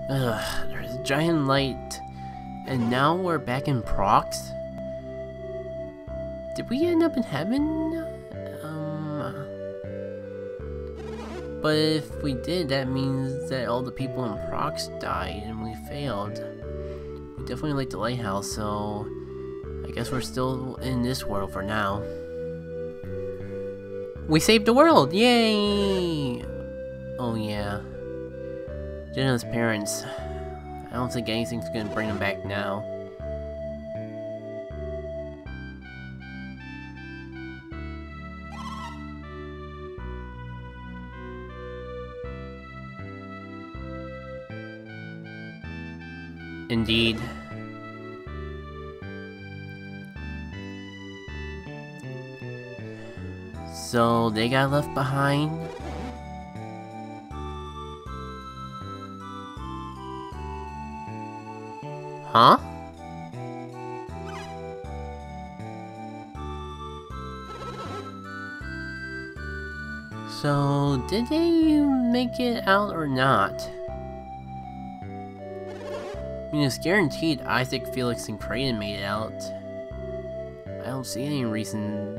There's a giant light, and now we're back in Prox? Did we end up in heaven? But if we did, that means that all the people in Prox died and we failed. We definitely like the lighthouse, so I guess we're still in this world for now. We saved the world! Yay! Oh yeah. Jenna's parents. I don't think anything's gonna bring them back now. Indeed. So they got left behind? Huh? So did they make it out or not? I mean, it's guaranteed Isaac, Felix, and Kraden made it out. I don't see any reason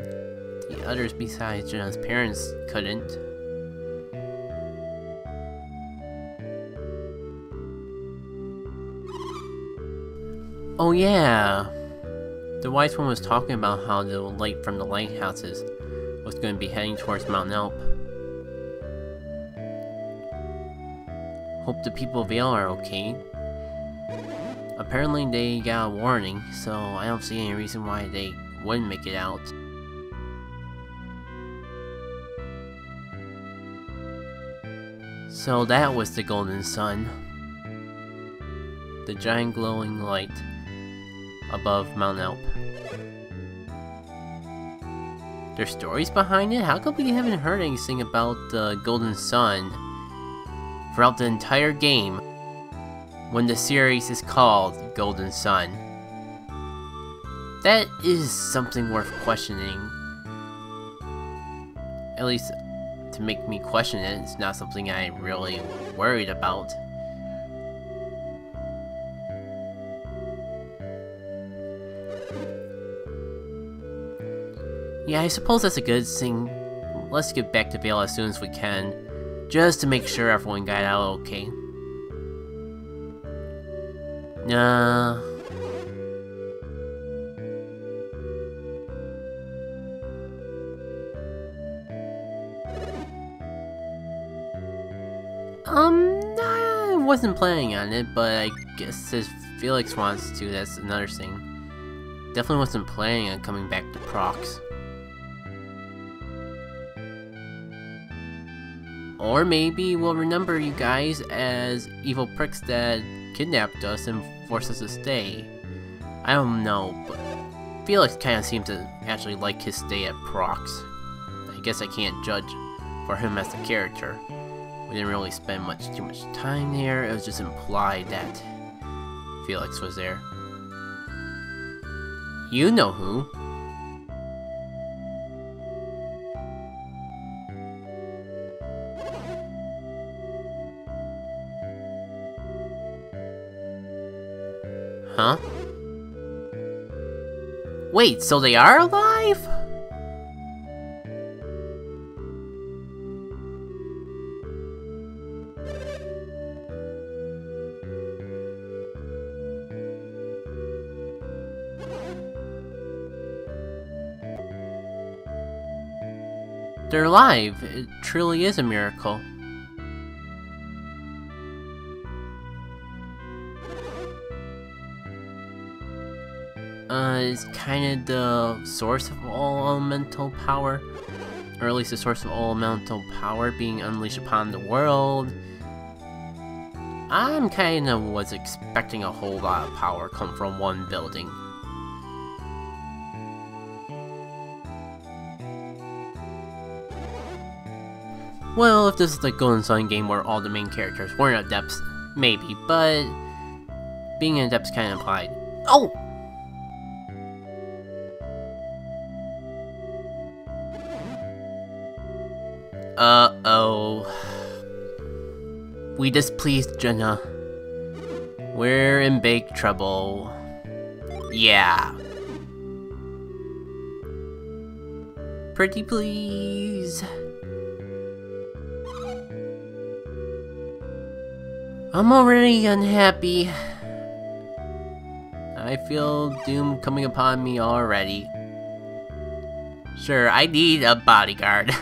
the others besides Jenna's parents couldn't. Oh yeah! The wise one was talking about how the light from the lighthouses was going to be heading towards Mount Elp. Hope the people of Vale are okay. Apparently they got a warning, so I don't see any reason why they wouldn't make it out. So that was the Golden Sun. The giant glowing light above Mount Elp. There's stories behind it? How come we haven't heard anything about the Golden Sun throughout the entire game when the series is called Golden Sun? That is something worth questioning. At least to make me question it, it's not something I'm really worried about. Yeah, I suppose that's a good thing. Let's get back to Vale as soon as we can, just to make sure everyone got out okay. Nah. I wasn't planning on it, but I guess if Felix wants to, that's another thing. Definitely wasn't planning on coming back to Prox. Or maybe we'll remember you guys as evil pricks that kidnapped us and forced us to stay. I don't know, but Felix kinda seemed to actually like his stay at Prox. I guess I can't judge for him as a character. We didn't really spend too much time there. It was just implied that Felix was there. You know who. Huh? Wait, so they are alive? They're alive. It truly is a miracle. Is kinda the source of all elemental power, or at least the source of all elemental power being unleashed upon the world. I'm kinda was expecting a whole lot of power come from one building. Well, if this is the Golden Sun game where all the main characters weren't adepts, maybe, but being an adept's kinda implied. Oh! Uh-oh. We displeased Jenna. We're in big trouble. Yeah. Pretty please. I'm already unhappy. I feel doom coming upon me already. Sure, I need a bodyguard.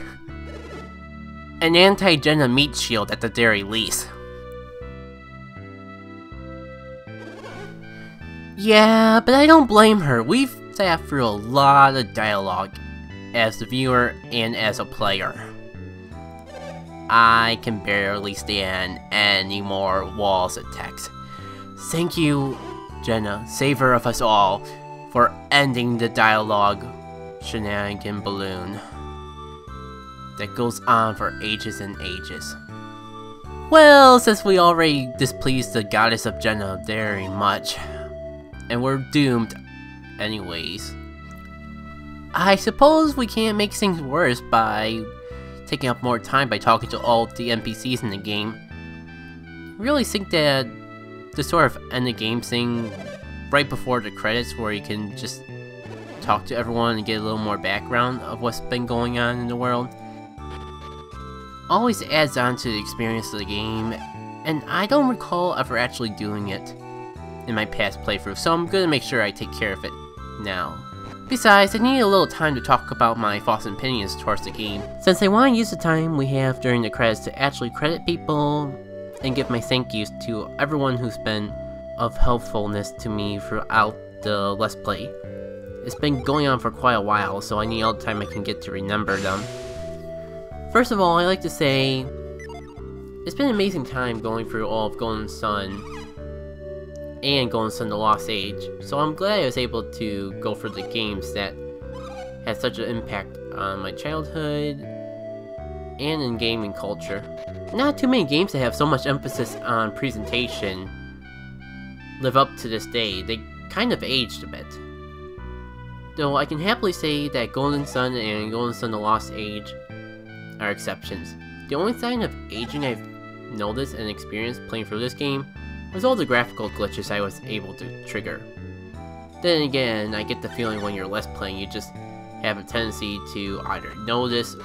An anti-Jenna meat shield at the very least. Yeah, but I don't blame her. We've sat through a lot of dialogue as the viewer and as a player. I can barely stand any more walls of text. Thank you, Jenna, savior of us all, for ending the dialogue shenanigan balloon that goes on for ages and ages. Well, since we already displeased the goddess of Jenna very much, and we're doomed anyways, I suppose we can't make things worse by taking up more time by talking to all the NPCs in the game. I really think that the sort of end the game thing right before the credits, where you can just talk to everyone and get a little more background of what's been going on in the world, always adds on to the experience of the game, and I don't recall ever actually doing it in my past playthrough, so I'm gonna make sure I take care of it now. Besides, I need a little time to talk about my thoughts and opinions towards the game, since I want to use the time we have during the credits to actually credit people and give my thank yous to everyone who's been of helpfulness to me throughout the Let's Play. It's been going on for quite a while, so I need all the time I can get to remember them. First of all, I'd like to say it's been an amazing time going through all of Golden Sun and Golden Sun The Lost Age, so I'm glad I was able to go for the games that had such an impact on my childhood and in gaming culture. Not too many games that have so much emphasis on presentation live up to this day. They kind of aged a bit. Though I can happily say that Golden Sun and Golden Sun The Lost Age are exceptions. The only sign of aging I've noticed and experienced playing through this game was all the graphical glitches I was able to trigger. Then again, I get the feeling when you're less playing, you just have a tendency to either notice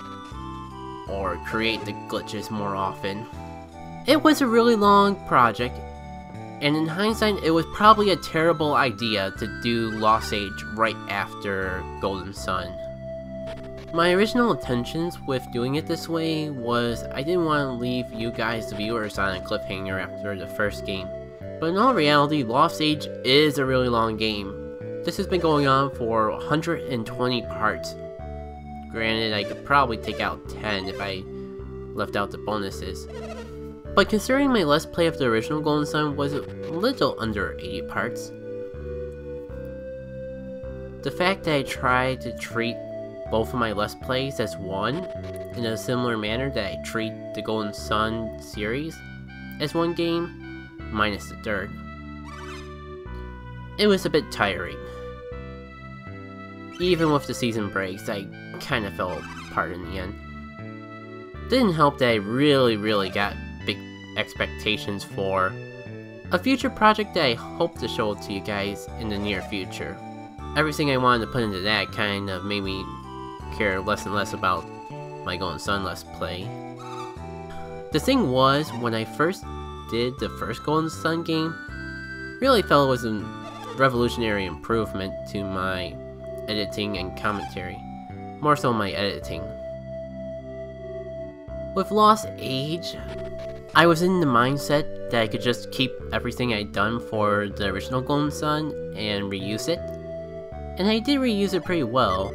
or create the glitches more often. It was a really long project, and in hindsight, it was probably a terrible idea to do Lost Age right after Golden Sun. My original intentions with doing it this way was I didn't want to leave you guys, the viewers, on a cliffhanger after the first game. But in all reality, Lost Age is a really long game. This has been going on for 120 parts. Granted, I could probably take out 10 if I left out the bonuses. But considering my Let's Play of the original Golden Sun was a little under 80 parts, the fact that I tried to treat both of my Let's Plays as one, in a similar manner that I treat the Golden Sun series as one game, minus the third, it was a bit tiring. Even with the season breaks, I kinda fell apart in the end. Didn't help that I really got big expectations for a future project that I hope to show to you guys in the near future. Everything I wanted to put into that kind of made me care less and less about my Golden Sun Let's Play. The thing was, when I first did the first Golden Sun game, really felt it was a revolutionary improvement to my editing and commentary. More so my editing. With Lost Age, I was in the mindset that I could just keep everything I'd done for the original Golden Sun and reuse it. And I did reuse it pretty well.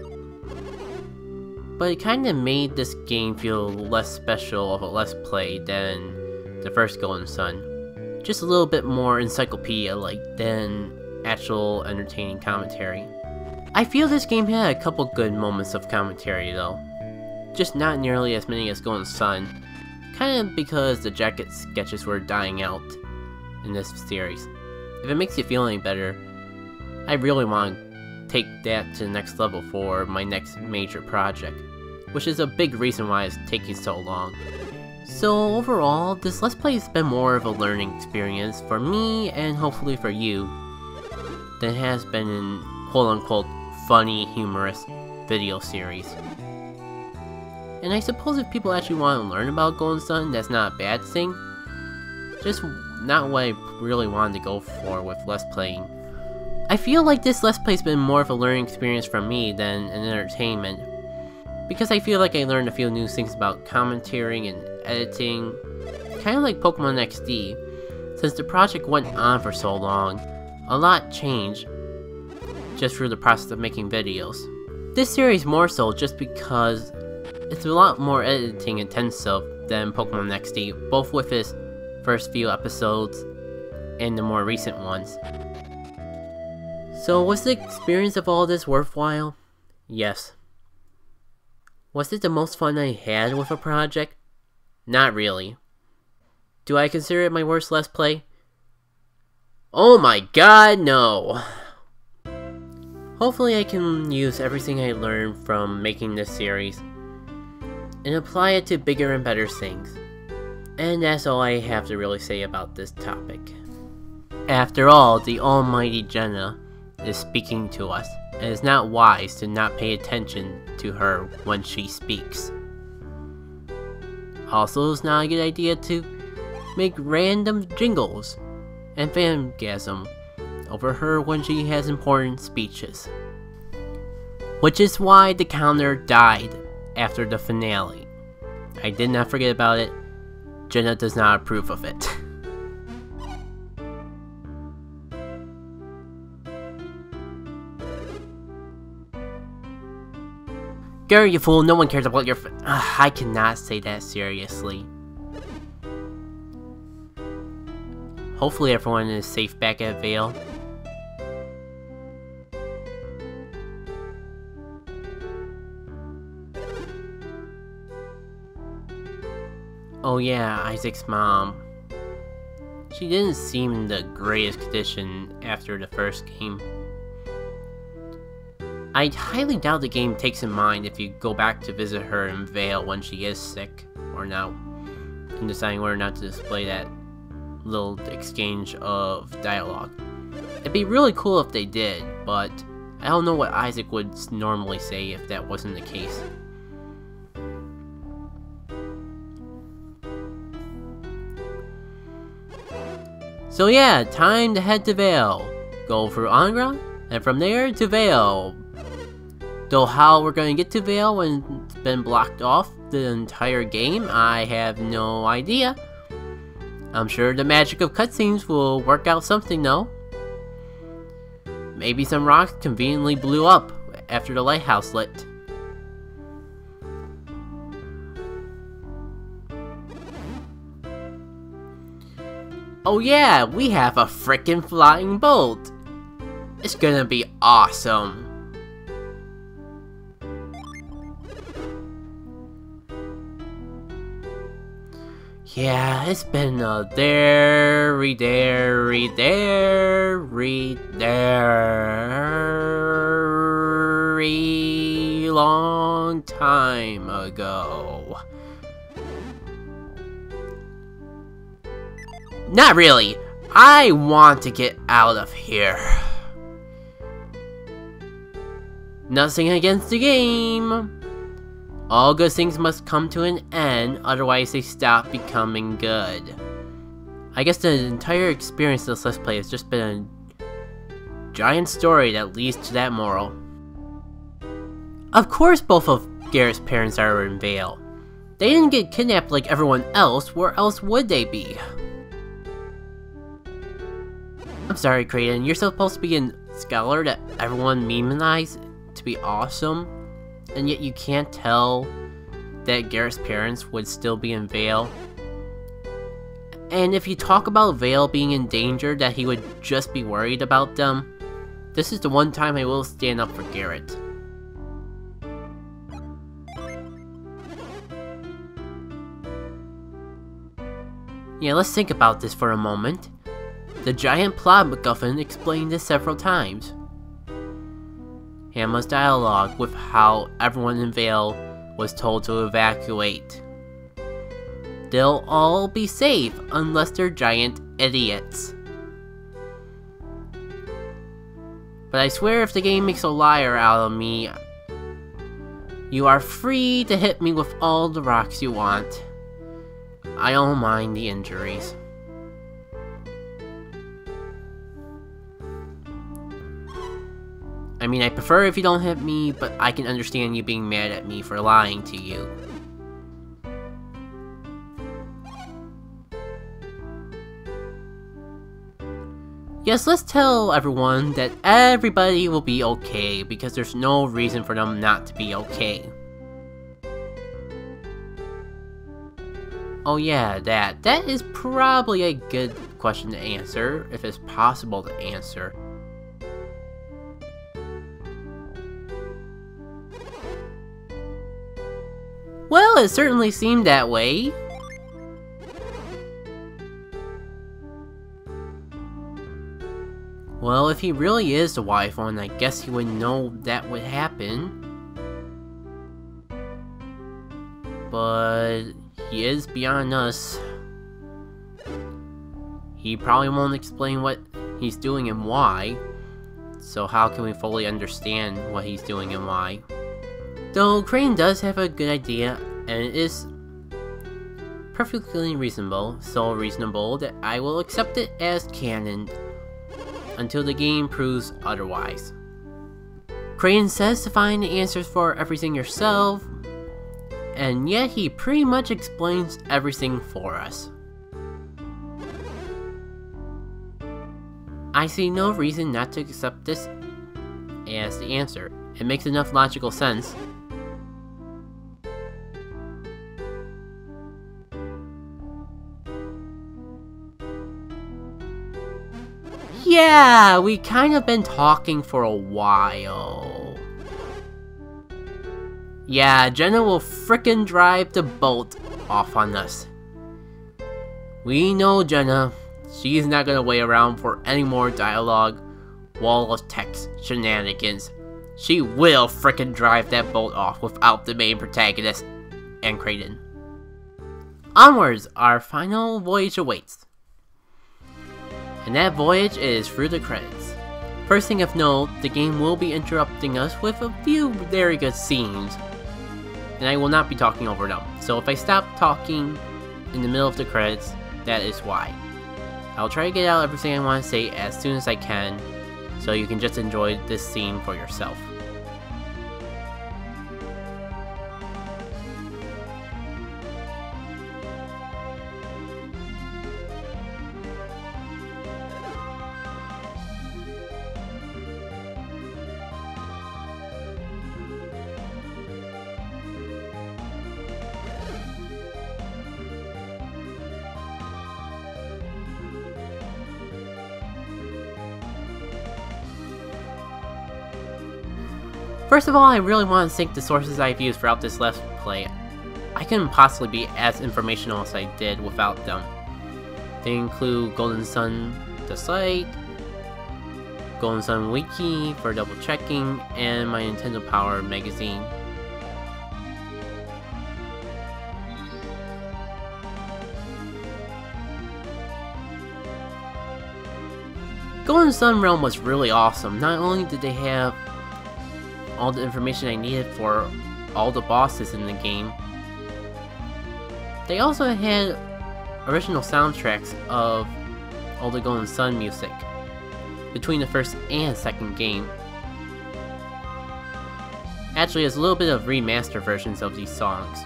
But it kinda made this game feel less special of a Let's Play than the first Golden Sun. Just a little bit more encyclopedia-like than actual entertaining commentary. I feel this game had a couple good moments of commentary though. Just not nearly as many as Golden Sun. Kinda because the Jackit sketches were dying out in this series. If it makes you feel any better, I really want to take that to the next level for my next major project, which is a big reason why it's taking so long. So overall, this Let's Play has been more of a learning experience for me and hopefully for you than it has been in quote-unquote funny, humorous video series. And I suppose if people actually want to learn about Golden Sun, that's not a bad thing. Just not what I really wanted to go for with Let's Playing. I feel like this Let's Play has been more of a learning experience for me than an entertainment, because I feel like I learned a few new things about commentating and editing, kind of like Pokemon XD. Since the project went on for so long, a lot changed just through the process of making videos. This series more so just because it's a lot more editing intensive than Pokemon XD, both with its first few episodes and the more recent ones. So was the experience of all this worthwhile? Yes. Was it the most fun I had with a project? Not really. Do I consider it my worst Let's Play? Oh my god, no! Hopefully I can use everything I learned from making this series and apply it to bigger and better things. And that's all I have to really say about this topic. After all, the almighty Jenna is speaking to us, and it's not wise to not pay attention to her when she speaks. Also, it's not a good idea to make random jingles and fangasm over her when she has important speeches. Which is why the counter died after the finale. I did not forget about it. Jenna does not approve of it. Gary, you fool, no one cares about your I cannot say that seriously. Hopefully everyone is safe back at Vale. Oh yeah, Isaac's mom. She didn't seem in the greatest condition after the first game. I highly doubt the game takes in mind if you go back to visit her in Vale when she is sick, or not, and deciding whether or not to display that little exchange of dialogue. It'd be really cool if they did, but I don't know what Isaac would normally say if that wasn't the case. So yeah, time to head to Vale. Go through Angra, and from there to Vale. Though how we're going to get to Vale when it's been blocked off the entire game, I have no idea. I'm sure the magic of cutscenes will work out something though. Maybe some rocks conveniently blew up after the lighthouse lit. Oh yeah, we have a frickin' flying bolt! It's gonna be awesome! Yeah, it's been a very long time ago. Not really. I want to get out of here. Nothing against the game. All good things must come to an end, otherwise they stop becoming good. I guess the entire experience of this Let's Play has just been a giant story that leads to that moral. Of course both of Garrett's parents are in Vale. They didn't get kidnapped like everyone else, where else would they be? I'm sorry, Creighton, you're supposed to be a scholar that everyone memonized to be awesome, and yet you can't tell that Garrett's parents would still be in Vale. And if you talk about Vale being in danger, that he would just be worried about them, this is the one time I will stand up for Garrett. Yeah, let's think about this for a moment. The giant plot MacGuffin explained this several times. Hamma's dialogue with how everyone in Vale was told to evacuate. they'll all be safe unless they're giant idiots. But I swear if the game makes a liar out of me, you are free to hit me with all the rocks you want. I don't mind the injuries. I mean, I prefer if you don't hit me, but I can understand you being mad at me for lying to you. Yes, let's tell everyone that everybody will be okay, because there's no reason for them not to be okay. Oh yeah, that is probably a good question to answer, if it's possible to answer. Well, it certainly seemed that way. Well, if he really is the wise one, I guess he would know that would happen. But he is beyond us. He probably won't explain what he's doing and why. So how can we fully understand what he's doing and why? Though Crane does have a good idea, and it is perfectly reasonable, so reasonable that I will accept it as canon until the game proves otherwise. Crane says to find the answers for everything yourself, and yet he pretty much explains everything for us. I see no reason not to accept this as the answer. It makes enough logical sense. Yeah, we kind of been talking for a while. Yeah, Jenna will frickin' drive the boat off on us. We know Jenna. She's not gonna wait around for any more dialogue, wall of text shenanigans. She will frickin' drive that boat off without the main protagonist and Kraden. Onwards, our final voyage awaits. And that voyage is through the credits. First thing of note, the game will be interrupting us with a few very good scenes, and I will not be talking over them. So if I stop talking in the middle of the credits, that is why. I'll try to get out everything I want to say as soon as I can, so you can just enjoy this scene for yourself. First of all, I really want to thank the sources I've used throughout this Let's Play. I couldn't possibly be as informational as I did without them. They include Golden Sun, the site, Golden Sun Wiki for double checking, and my Nintendo Power magazine. Golden Sun Realm was really awesome. Not only did they have all the information I needed for all the bosses in the game, they also had original soundtracks of all the Golden Sun music between the first and second game. Actually, there's a little bit of remaster versions of these songs.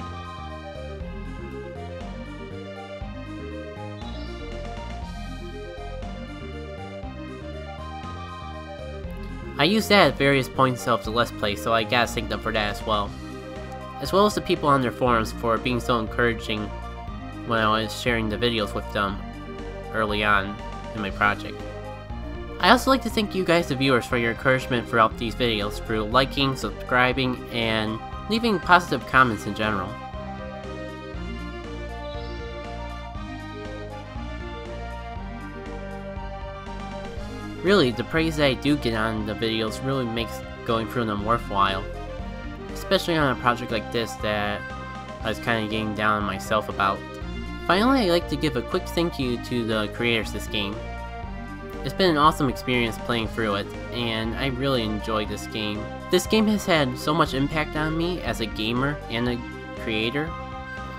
I used that at various points of the Let's Play, so I gotta thank them for that as well. As well as the people on their forums for being so encouraging when I was sharing the videos with them early on in my project. I also like to thank you guys, the viewers, for your encouragement throughout these videos through liking, subscribing, and leaving positive comments in general. Really, the praise that I do get on the videos really makes going through them worthwhile. Especially on a project like this that I was kind of getting down on myself about Finally, I'd like to give a quick thank you to the creators of this game. It's been an awesome experience playing through it, and I really enjoyed this game. This game has had so much impact on me as a gamer and a creator.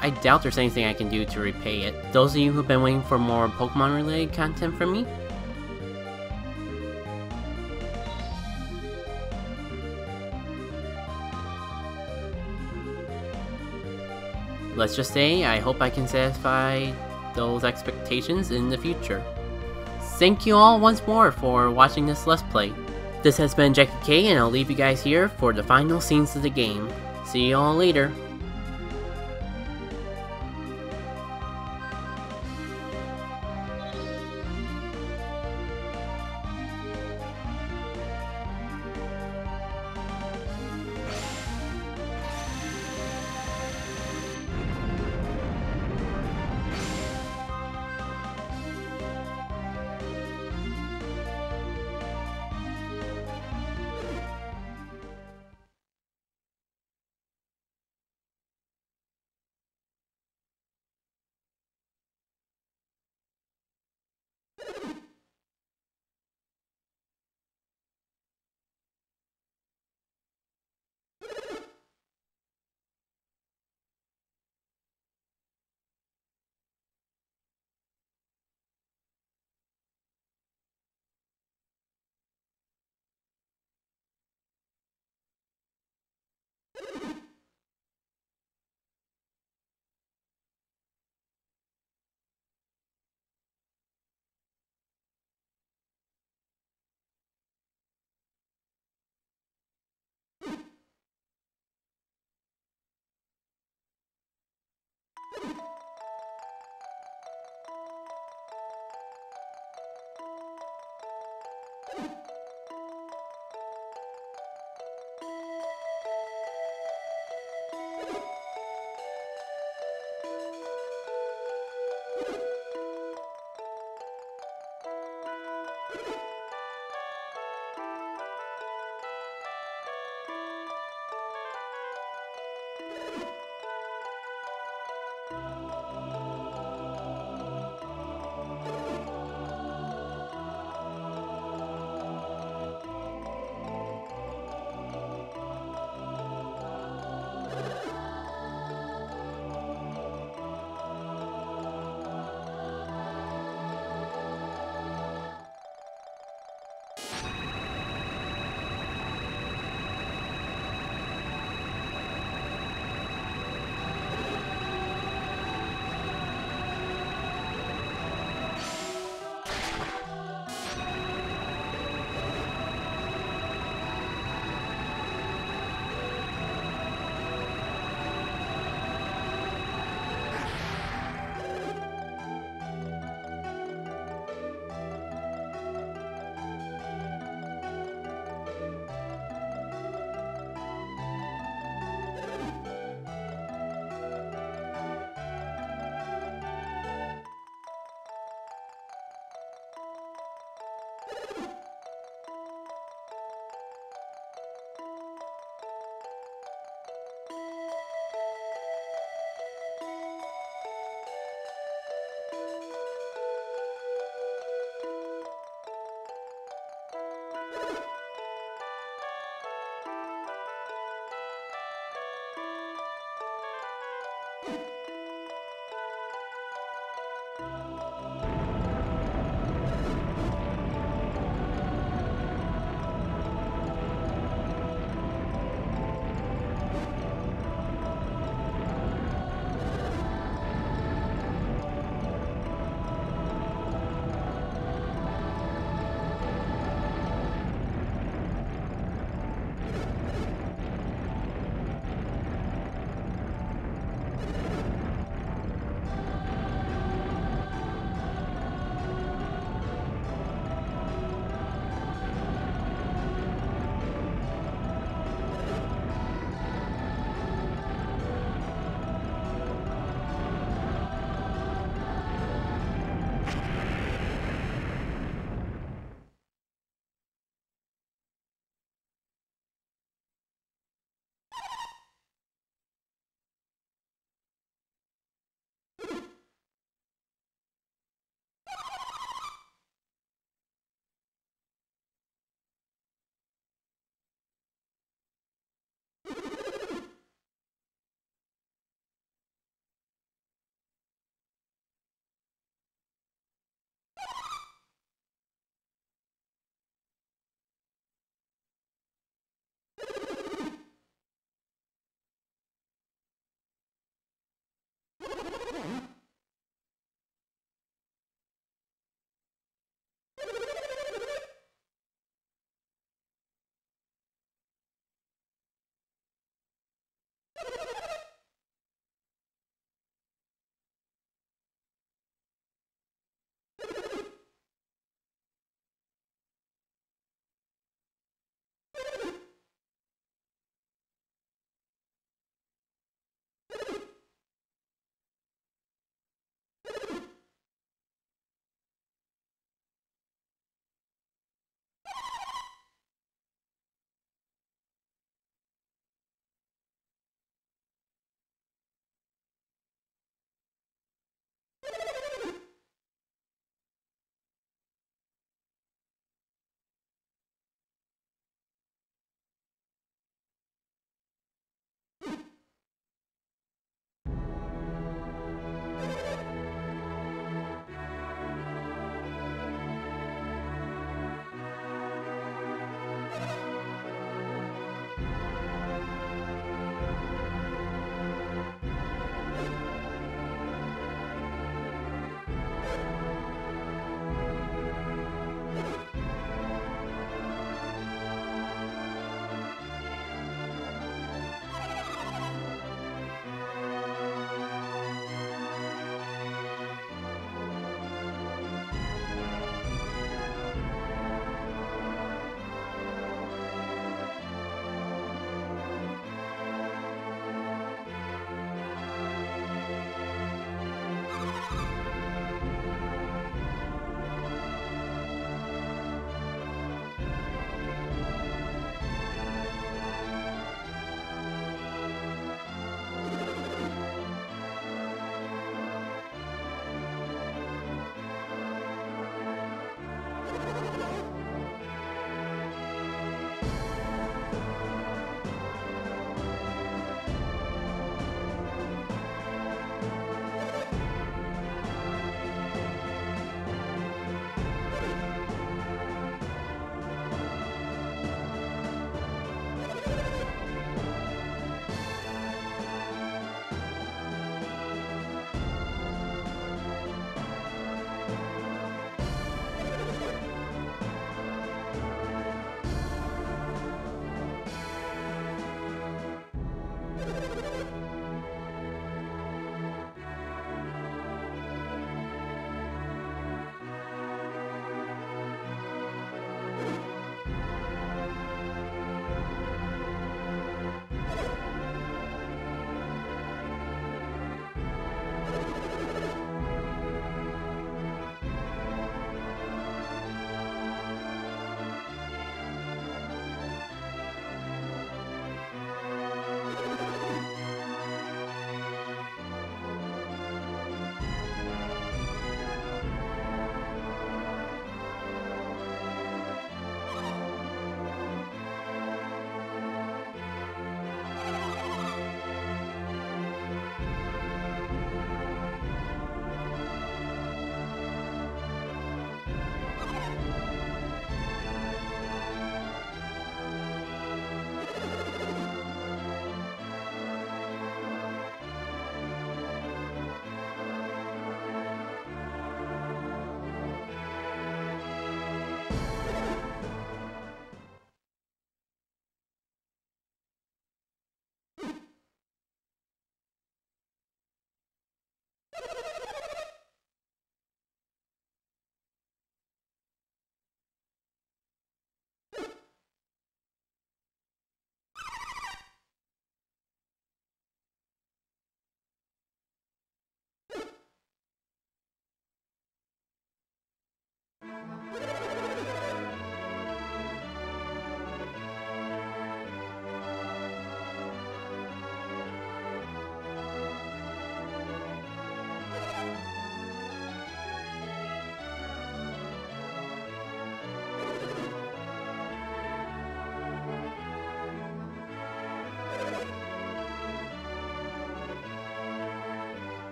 I doubt there's anything I can do to repay it. Those of you who've been waiting for more Pokemon related content from me, let's just say I hope I can satisfy those expectations in the future. Thank you all once more for watching this Let's Play. This has been Jackit K, and I'll leave you guys here for the final scenes of the game. See you all later.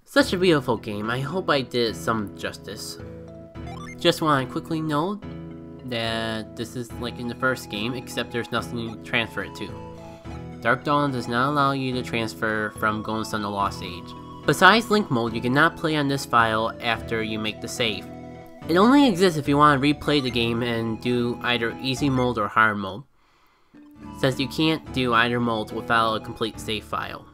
Such a beautiful game, I hope I did some justice. Just want to quickly note that this is like in the first game, except there's nothing to transfer it to. Dark Dawn does not allow you to transfer from Golden Sun to Lost Age. Besides Link mode, you cannot play on this file after you make the save. It only exists if you want to replay the game and do either easy mode or hard mode, since you can't do either mode without a complete save file.